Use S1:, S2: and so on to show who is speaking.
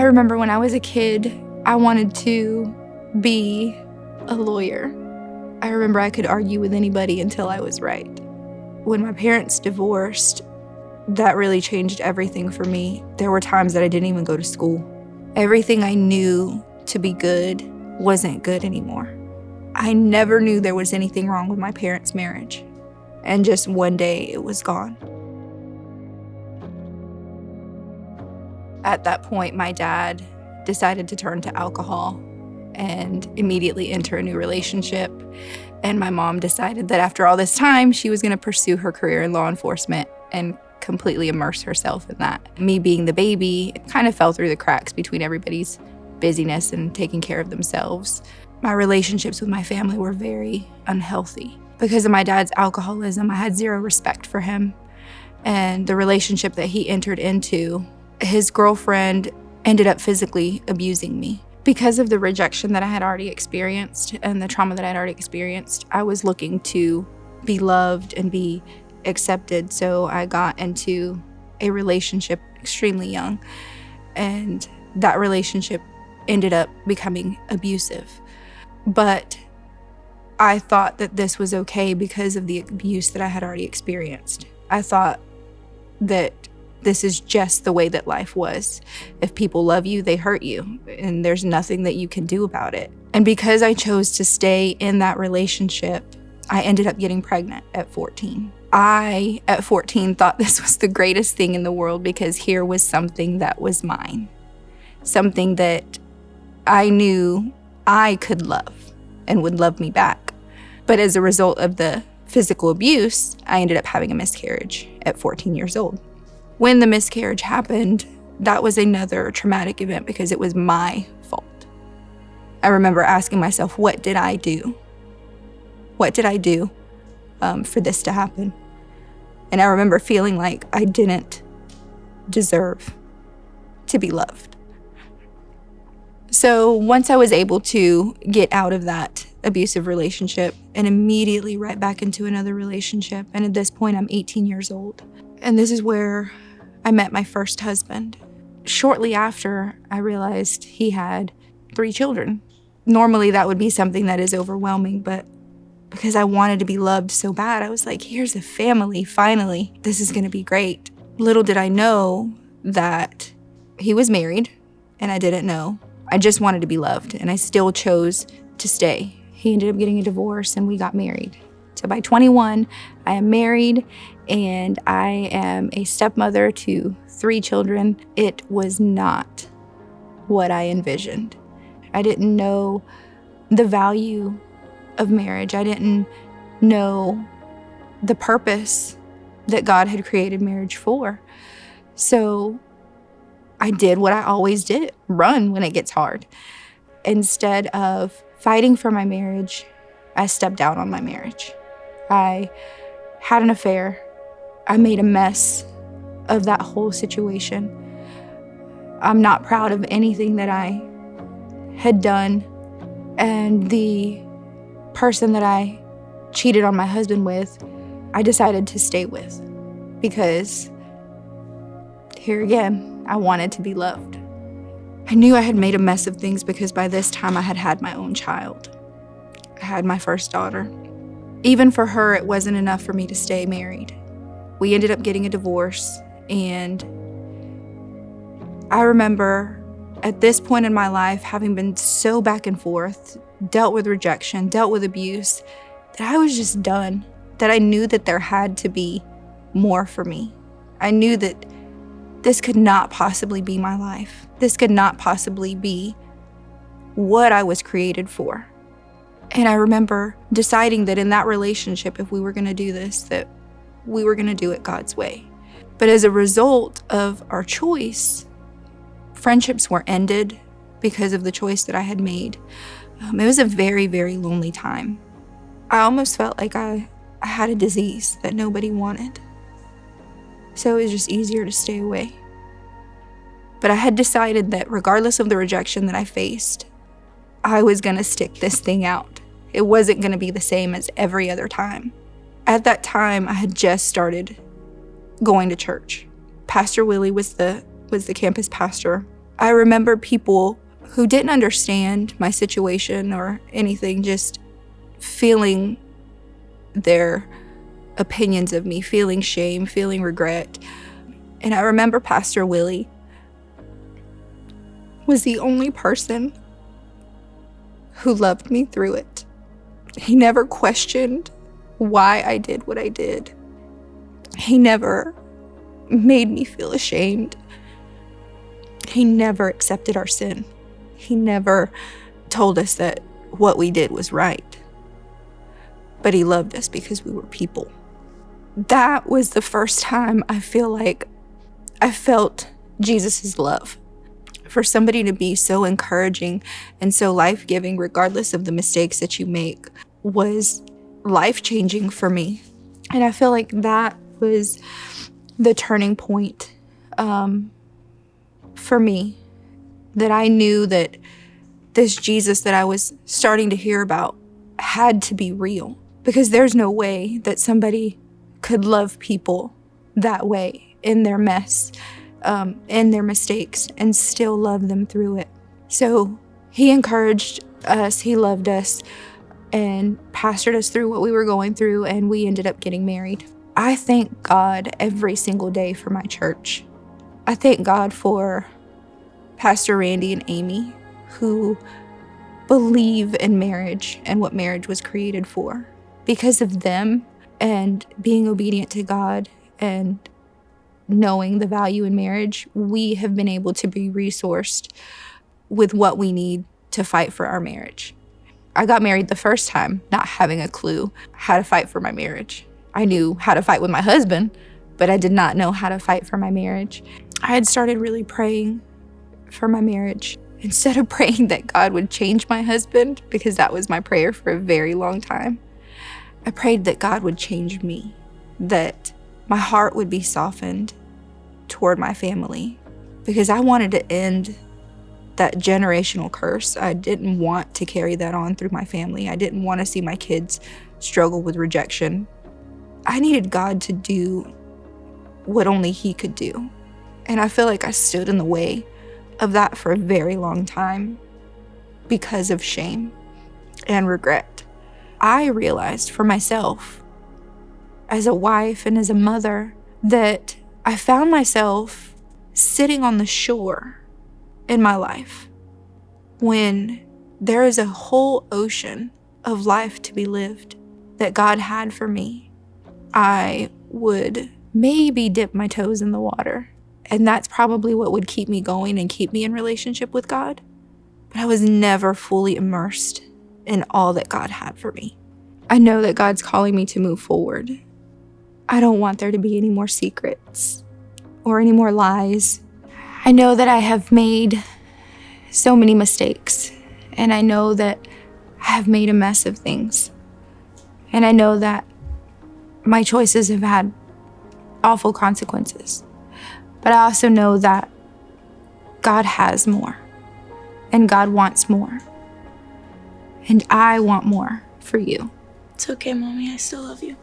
S1: I remember when I was a kid, I wanted to be a lawyer. I remember I could argue with anybody until I was right. When my parents divorced, that really changed everything for me. There were times that I didn't even go to school. Everything I knew to be good wasn't good anymore. I never knew there was anything wrong with my parents' marriage. And just one day, it was gone. At that point, my dad decided to turn to alcohol and immediately enter a new relationship. And my mom decided that after all this time, she was going to pursue her career in law enforcement and completely immerse herself in that. Me being the baby, it kind of fell through the cracks between everybody's busyness and taking care of themselves. My relationships with my family were very unhealthy. Because of my dad's alcoholism, I had zero respect for him. And the relationship that he entered into, his girlfriend ended up physically abusing me. Because of the rejection that I had already experienced and the trauma that I had already experienced, I was looking to be loved and be accepted. So I got into a relationship extremely young, and that relationship ended up becoming abusive. But I thought that this was okay because of the abuse that I had already experienced. I thought that this is just the way that life was. If people love you, they hurt you, and there's nothing that you can do about it. And because I chose to stay in that relationship, I ended up getting pregnant at 14. I, at 14, thought this was the greatest thing in the world because here was something that was mine, something that I knew I could love and would love me back. But as a result of the physical abuse, I ended up having a miscarriage at 14 years old. When the miscarriage happened, that was another traumatic event because it was my fault. I remember asking myself, what did I do? What did I do for this to happen? And I remember feeling like I didn't deserve to be loved. So once I was able to get out of that abusive relationship and immediately right back into another relationship, and at this point I'm 18 years old. And this is where I met my first husband. Shortly after, I realized he had 3 children. Normally that would be something that is overwhelming, but because I wanted to be loved so bad, I was like, here's a family, finally. This is gonna be great. Little did I know that he was married, and I didn't know. I just wanted to be loved, and I still chose to stay. He ended up getting a divorce, and we got married. So by 21, I am married, and I am a stepmother to 3 children. It was not what I envisioned. I didn't know the value of marriage. I didn't know the purpose that God had created marriage for. So I did what I always did, run when it gets hard. Instead of fighting for my marriage, I stepped out on my marriage. I had an affair. I made a mess of that whole situation. I'm not proud of anything that I had done. And the person that I cheated on my husband with, I decided to stay with because here again, I wanted to be loved. I knew I had made a mess of things because by this time I had had my own child. I had my first daughter. Even for her, it wasn't enough for me to stay married. We ended up getting a divorce, and I remember at this point in my life having been so back and forth, dealt with rejection, dealt with abuse, that I was just done, that I knew that there had to be more for me. I knew that this could not possibly be my life. This could not possibly be what I was created for. And I remember deciding that in that relationship, if we were going to do this, that we were going to do it God's way. But as a result of our choice, friendships were ended because of the choice that I had made. It was a very, very lonely time. I almost felt like I had a disease that nobody wanted. So it was just easier to stay away. But I had decided that regardless of the rejection that I faced, I was going to stick this thing out. It wasn't going to be the same as every other time. At that time, I had just started going to church. Pastor Willie was the campus pastor. I remember people who didn't understand my situation or anything just feeling their opinions of me, feeling shame, feeling regret. And I remember Pastor Willie was the only person who loved me through it. He never questioned why I did what I did. He never made me feel ashamed. He never accepted our sin. He never told us that what we did was right. But he loved us because we were people. That was the first time I feel like I felt Jesus' love. For somebody to be so encouraging and so life-giving, regardless of the mistakes that you make, was life-changing for me. And I feel like that was the turning point for me, that I knew that this Jesus that I was starting to hear about had to be real, because there's no way that somebody could love people that way in their mess, in their mistakes, and still love them through it. So he encouraged us, he loved us, and pastored us through what we were going through, and we ended up getting married. I thank God every single day for my church. I thank God for Pastor Randy and Amy, who believe in marriage and what marriage was created for. Because of them and being obedient to God and knowing the value in marriage, we have been able to be resourced with what we need to fight for our marriage. I got married the first time not having a clue how to fight for my marriage. I knew how to fight with my husband, but I did not know how to fight for my marriage. I had started really praying for my marriage. Instead of praying that God would change my husband, because that was my prayer for a very long time, I prayed that God would change me, that my heart would be softened toward my family, because I wanted to end that generational curse. I didn't want to carry that on through my family. I didn't want to see my kids struggle with rejection. I needed God to do what only He could do. And I feel like I stood in the way of that for a very long time because of shame and regret. I realized for myself as a wife and as a mother that I found myself sitting on the shore in my life when there is a whole ocean of life to be lived that God had for me. I would maybe dip my toes in the water, and that's probably what would keep me going and keep me in relationship with God. But I was never fully immersed in all that God had for me. I know that God's calling me to move forward. I don't want there to be any more secrets or any more lies. I know that I have made so many mistakes, and I know that I have made a mess of things. And I know that my choices have had awful consequences. But I also know that God has more, and God wants more, and I want more for you.
S2: It's okay, Mommy. I still love you.